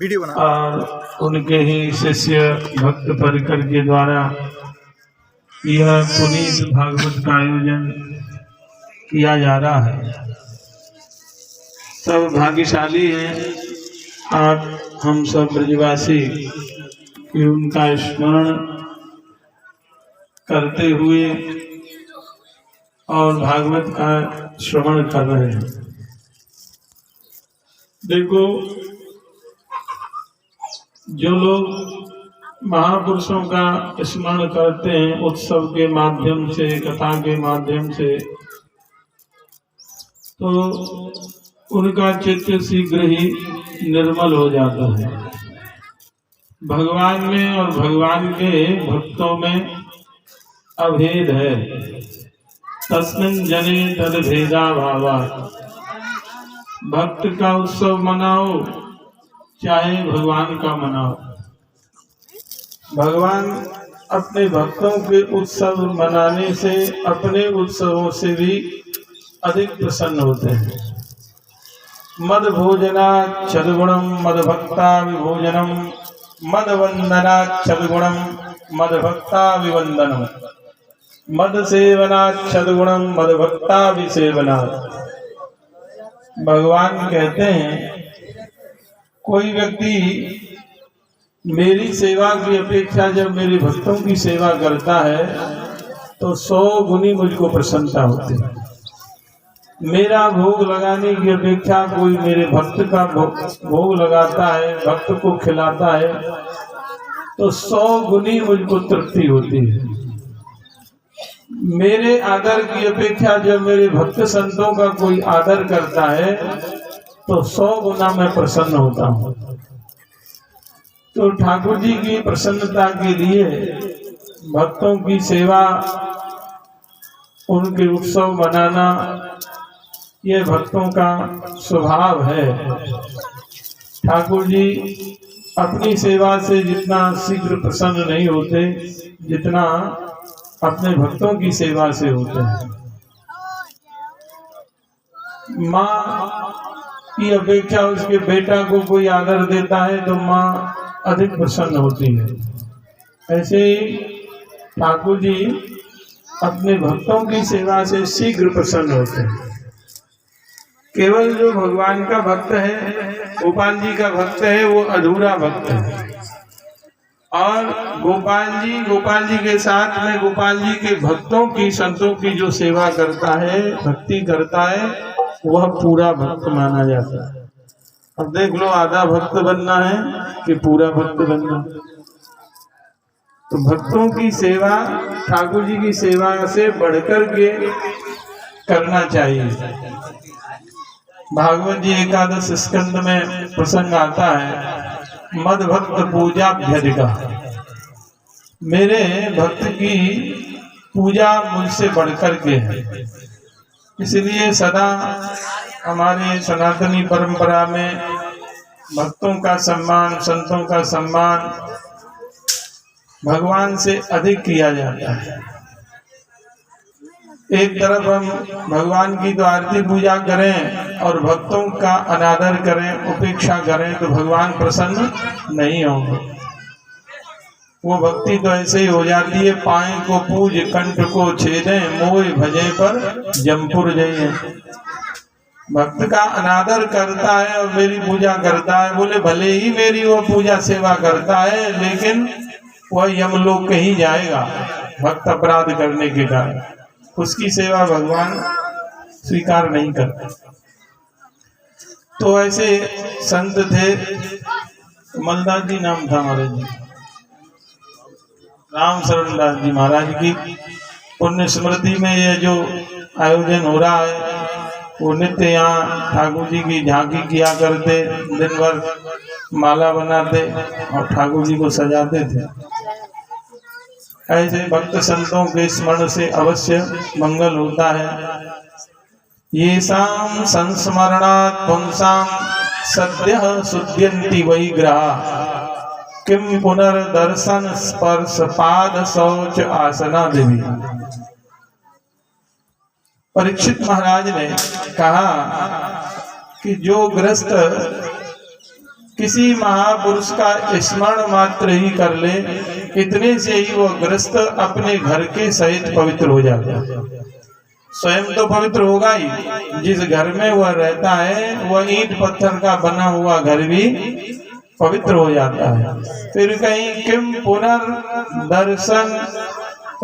Video बना और उनके ही शिष्य भक्त परिकर के द्वारा यह पुनीत भागवत का आयोजन किया जा रहा है। सब भाग्यशाली हैं आप हम सब ब्रजवासी कि उनका स्मरण करते हुए और भागवत का श्रवण कर रहे हैं। देखो, जो लोग महापुरुषों का स्मरण करते हैं उत्सव के माध्यम से, कथा के माध्यम से, तो उनका चित्त शीघ्र ही निर्मल हो जाता है। भगवान में और भगवान के भक्तों में अभेद है। तस्मिन् जने तद भेदा भावा। भक्त का उत्सव मनाओ चाहे भगवान का मनाओ, भगवान अपने भक्तों के उत्सव मनाने से अपने उत्सवों से भी अधिक प्रसन्न होते हैं। मद भोजना छदगुणम मद भक्ता विभोजनम मद वंदना छदगुणम मद भक्ता विवंदनम मद सेवना छदगुणम मद भक्ता विसेवना। भगवान कहते हैं कोई व्यक्ति मेरी सेवा की अपेक्षा जब मेरे भक्तों की सेवा करता है तो 100 गुनी मुझको प्रसन्नता होती है। मेरा भोग लगाने की अपेक्षा कोई मेरे भक्त का भोग लगाता है, भक्त को खिलाता है, तो 100 गुनी मुझको तृप्ति होती है। मेरे आदर की अपेक्षा जब मेरे भक्त संतों का कोई आदर करता है तो 100 गुना मैं प्रसन्न होता हूँ। तो ठाकुर जी की प्रसन्नता के लिए भक्तों की सेवा, उनके उत्सव मनाना, ये भक्तों का स्वभाव है। ठाकुर जी अपनी सेवा से जितना शीघ्र प्रसन्न नहीं होते जितना अपने भक्तों की सेवा से होते हैं। माँ की अपेक्षा उसके बेटा को कोई आदर देता है तो माँ अधिक प्रसन्न होती है। ऐसे ही ठाकुर जी अपने भक्तों की सेवा से शीघ्र प्रसन्न होते हैं। केवल जो भगवान का भक्त है, गोपाल जी का भक्त है, वो अधूरा भक्त है। और गोपाल जी के साथ में गोपाल जी के भक्तों की, संतों की जो सेवा करता है, भक्ति करता है, वह पूरा भक्त माना जाता है। अब देख लो, आधा भक्त बनना है कि पूरा भक्त बनना। तो भक्तों की सेवा ठाकुर जी की सेवा से बढ़कर के करना चाहिए। भागवत जी एकादश स्कंद में प्रसंग आता है, मद भक्त पूजाभ्यधिका। मेरे भक्त की पूजा मुझसे बढ़कर के है। इसलिए सदा हमारे सनातनी परंपरा में भक्तों का सम्मान, संतों का सम्मान भगवान से अधिक किया जाता है। एक तरफ हम भगवान की तो आरती पूजा करें और भक्तों का अनादर करें, उपेक्षा करें तो भगवान प्रसन्न नहीं होंगे। वो भक्ति तो ऐसे ही हो जाती है, पाए को पूज कंठ को छेदे मोय भजे पर जमपुर जइए। भक्त का अनादर करता है और मेरी पूजा करता है, बोले भले ही मेरी वो पूजा सेवा करता है लेकिन वह यमलोक कहीं जाएगा भक्त अपराध करने के कारण। उसकी सेवा भगवान स्वीकार नहीं करते। तो ऐसे संत थे, मलदास जी नाम था महाराज जी, राम शरण दास जी महाराज की पुण्य स्मृति में यह जो आयोजन हो रहा है, वो नित्य यहाँ ठाकुर जी की झांकी किया करते, दिन भर माला बनाते और ठाकुर जी को सजाते थे। ऐसे भक्त संतों के स्मरण से अवश्य मंगल होता है। ये शाम संस्मरणात् पुंसाम सद्यः शुद्ध्यन्ति वै ग्रहा किम पुनर्दर्शन स्पर्श पाद शौच आसना देवी। परीक्षित महाराज ने कहा कि जो गृहस्थ किसी महापुरुष का स्मरण मात्र ही कर ले, इतने से ही वो ग्रस्त अपने घर के सहित पवित्र हो जाता है। स्वयं तो पवित्र होगा ही, जिस घर में वह रहता है वह ईंट पत्थर का बना हुआ घर भी पवित्र हो जाता है। फिर कहीं किम पुनर्दर्शन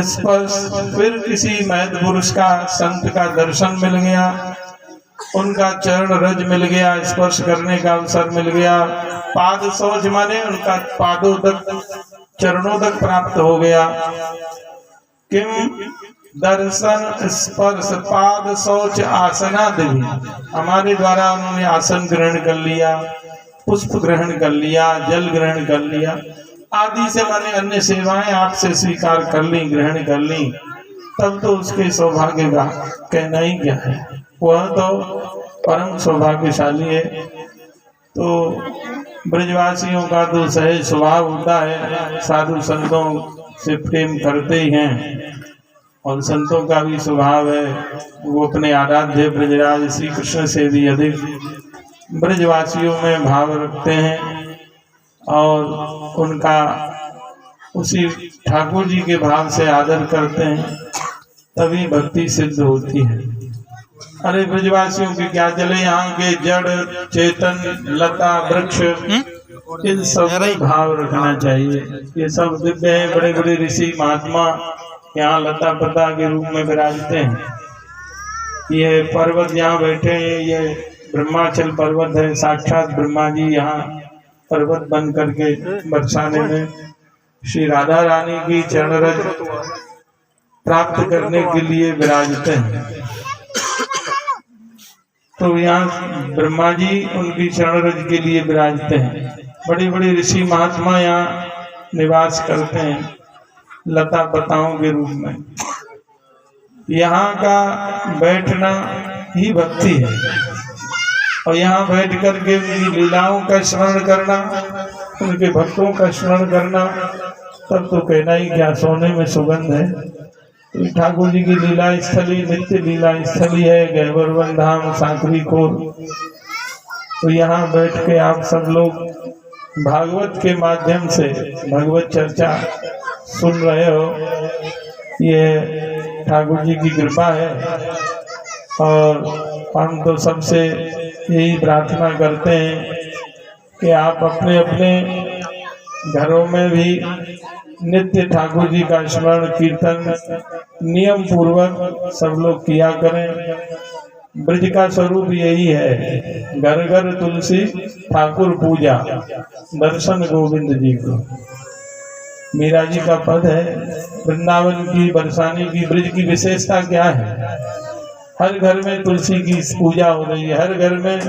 स्पर्श, फिर किसी महत पुरुष का संत का दर्शन मिल गया, उनका चरण रज मिल गया, स्पर्श करने का अवसर मिल गया, पाद शौच माने उनका पादों तक चरणों तक प्राप्त हो गया। किम दर्शन स्पर्श पाद शौच आसनादि, हमारे द्वारा उन्होंने आसन ग्रहण कर लिया, पुष्प ग्रहण कर लिया, जल ग्रहण कर लिया आदि से माने अन्य सेवाएं आपसे स्वीकार कर ली, ग्रहण कर ली, तब तो उसके सौभाग्य का कहना ही क्या है, वह तो परम सौभाग्यशाली है। तो ब्रजवासियों का तो सहज स्वभाव होता है, साधु संतों से प्रेम करते ही हैं, और संतों का भी स्वभाव है वो अपने आराध्य ब्रजराज श्री कृष्ण से भी अधिक ब्रजवासियों में भाव रखते हैं, और उनका उसी ठाकुर जी के भाव से आदर करते हैं, तभी भक्ति सिद्ध होती है। अरे ब्रजवासियों के क्या चले, यहाँ के जड़ चेतन लता वृक्ष इन सब में भाव रखना चाहिए। ये सब दिव्य है, बड़े बड़े ऋषि महात्मा यहाँ लता पता के रूप में विराजते हैं। ये पर्वत यहाँ बैठे हैं, ये ब्रह्माचल पर्वत है, साक्षात ब्रह्मा जी यहाँ पर्वत बन करके बरसाने में श्री राधा रानी की चरणरज प्राप्त करने के लिए विराजते हैं। तो यहाँ ब्रह्मा जी उनकी चरणरज के लिए विराजते हैं। बड़ी बड़ी ऋषि महात्मा यहाँ निवास करते हैं लता पताओं के रूप में। यहाँ का बैठना ही भक्ति है, और यहाँ बैठ करके उनकी लीलाओं का स्मरण करना, उनके भक्तों का स्मरण करना, तब तो कहना ही क्या, सोने में सुगंध है। तो ठाकुर जी की लीला स्थली नित्य लीला स्थली है, गहबरवन धाम सांकरी खोर। तो यहाँ बैठ के आप सब लोग भागवत के माध्यम से भगवत चर्चा सुन रहे हो, ये ठाकुर जी की कृपा है। और हम तो सबसे यही प्रार्थना करते हैं कि आप अपने अपने घरों में भी नित्य ठाकुर जी का स्मरण कीर्तन नियम पूर्वक सब लोग किया करें। ब्रज का स्वरूप यही है, घर घर तुलसी ठाकुर पूजा, दर्शन गोविंद जी को। मीरा जी का पद है, वृंदावन की बरसाने की ब्रज की विशेषता क्या है, हर घर में तुलसी की पूजा हो रही है, हर घर में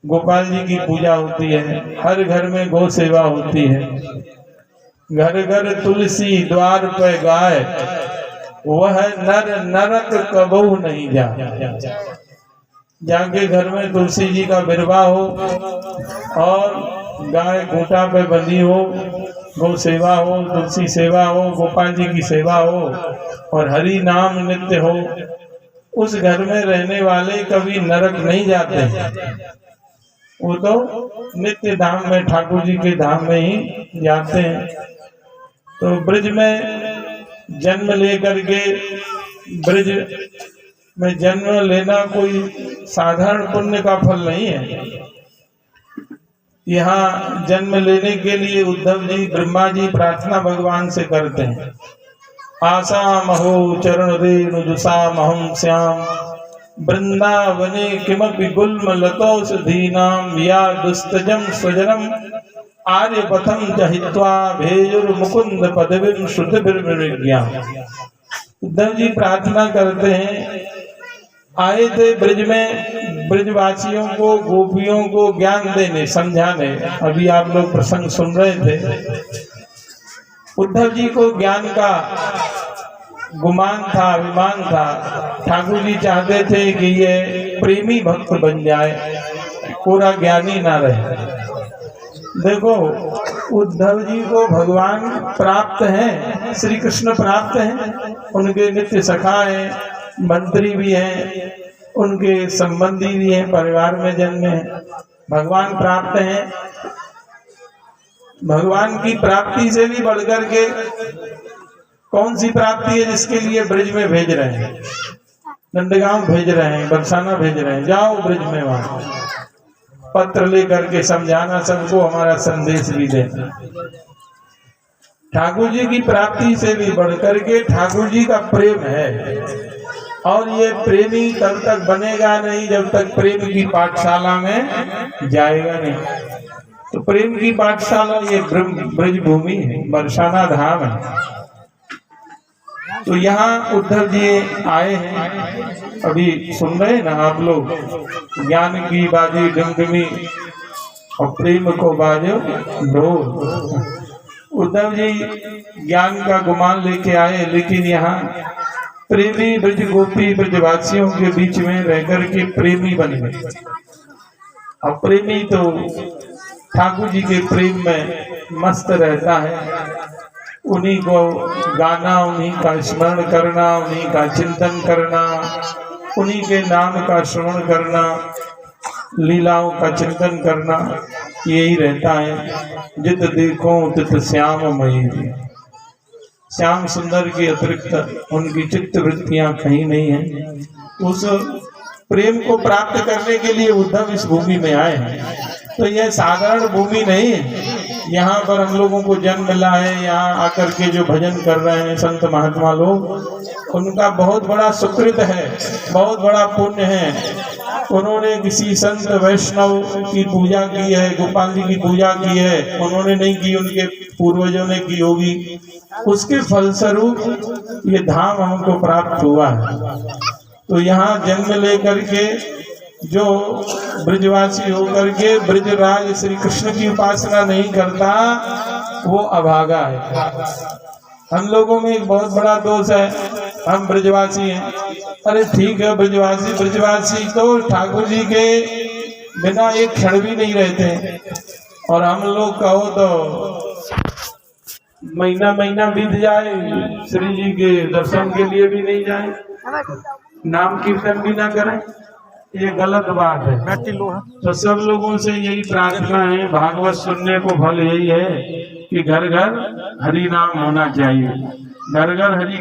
गोपाल जी की पूजा होती है, हर घर में गौ सेवा होती है। घर घर तुलसी द्वार पे गाय, वह नर नरक कबहू नहीं जा। जाके घर में तुलसी जी का विरवा हो और गाय खूंटा पे बंधी हो, गौ सेवा हो, तुलसी सेवा हो, गोपाल जी की सेवा हो और हरि नाम नित्य हो, उस घर में रहने वाले कभी नरक नहीं जाते। वो तो नित्य धाम में ठाकुर जी के धाम में ही जाते हैं। तो ब्रज में जन्म लेकर के, ब्रज में जन्म लेना कोई साधारण पुण्य का फल नहीं है। यहाँ जन्म लेने के लिए उद्धव जी ब्रह्मा जी प्रार्थना भगवान से करते हैं, आशा महो चरण रेणु जुषा महम श्याम वृंदावने किमपि गुल्म लतौषधीनां या दुस्तजम स्वजनम आर्यपथम जहित्वा भेजुर्मुकुंद पदवीं श्रुतिभिर्विज्ञा। उद्धव जी प्रार्थना करते हैं, आए थे ब्रज में ब्रजवासियों को, गोपियों को ज्ञान देने, समझाने। अभी आप लोग प्रसंग सुन रहे थे। उद्धव जी को ज्ञान का गुमान था, अभिमान था। ठाकुर जी चाहते थे कि ये प्रेमी भक्त बन जाए, पूरा ज्ञानी ना रहे। देखो, उद्धव जी को भगवान प्राप्त हैं, श्री कृष्ण प्राप्त हैं, उनके नित्य सखा हैं, मंत्री भी हैं, उनके संबंधी भी हैं, परिवार में जन्मे हैं। भगवान प्राप्त हैं। भगवान की प्राप्ति से भी बढ़कर के कौन सी प्राप्ति है जिसके लिए ब्रज में भेज रहे हैं, नंदगांव भेज रहे हैं, बरसाना भेज रहे हैं, जाओ ब्रज में, वहां पत्र लेकर के समझाना, सबको हमारा संदेश भी देना। ठाकुर जी की प्राप्ति से भी बढ़कर के ठाकुर जी का प्रेम है, और ये प्रेमी तब तक बनेगा नहीं जब तक प्रेम की पाठशाला में जाएगा नहीं। तो प्रेम की पाठशाला ये ब्रज भूमि है, बरसाना धाम है। तो यहाँ उद्धव जी आए हैं, अभी सुन रहे ना आप लोग, ज्ञान की बाजी डमडमी और प्रेम को बाजो ढोल। उद्धव जी ज्ञान का गुमान लेके आए, लेकिन यहाँ प्रेमी ब्रज गोपी ब्रजवासियों के बीच में रहकर के प्रेमी बन गए। अब प्रेमी तो ठाकुर जी के प्रेम में मस्त रहता है, उन्हीं को गाना, उन्हीं का स्मरण करना, उन्हीं का चिंतन करना, उन्हीं के नाम का श्रवण करना, लीलाओं का चिंतन करना, यही रहता है। जित देखो तित श्याममयी, श्याम सुंदर के अतिरिक्त उनकी चित्त वृत्तियां कहीं नहीं है। उस प्रेम को प्राप्त करने के लिए उद्धव इस भूमि में आए हैं। तो यह साधारण भूमि नहीं है, यहाँ पर हम लोगों को जन्म मिला है। यहाँ आकर के जो भजन कर रहे हैं संत महात्मा लोग, उनका बहुत बड़ा सुकृत है, बहुत बड़ा पुण्य है। उन्होंने किसी संत वैष्णव की पूजा की है, गोपाल जी की पूजा की है, उन्होंने नहीं की, उनके पूर्वजों ने की होगी। उसके फलस्वरूप ये धाम हमको प्राप्त हुआ है। तो यहाँ जन्म लेकर के जो ब्रजवासी होकर के ब्रजराज श्री कृष्ण की उपासना नहीं करता, वो अभागा है। हम लोगों में एक बहुत बड़ा दोष है, हम ब्रजवासी हैं। अरे ठीक है, ब्रजवासी तो ठाकुर जी के बिना एक क्षण भी नहीं रहते, और हम लोग कहो तो महीना महीना बीत जाए, श्री जी के दर्शन के लिए भी नहीं जाए, नाम कीर्तन भी ना करें, ये गलत बात है। तो सब लोगों से यही प्रार्थना है, भागवत सुनने को फल यही है कि घर घर हरि नाम होना चाहिए, घर घर हरि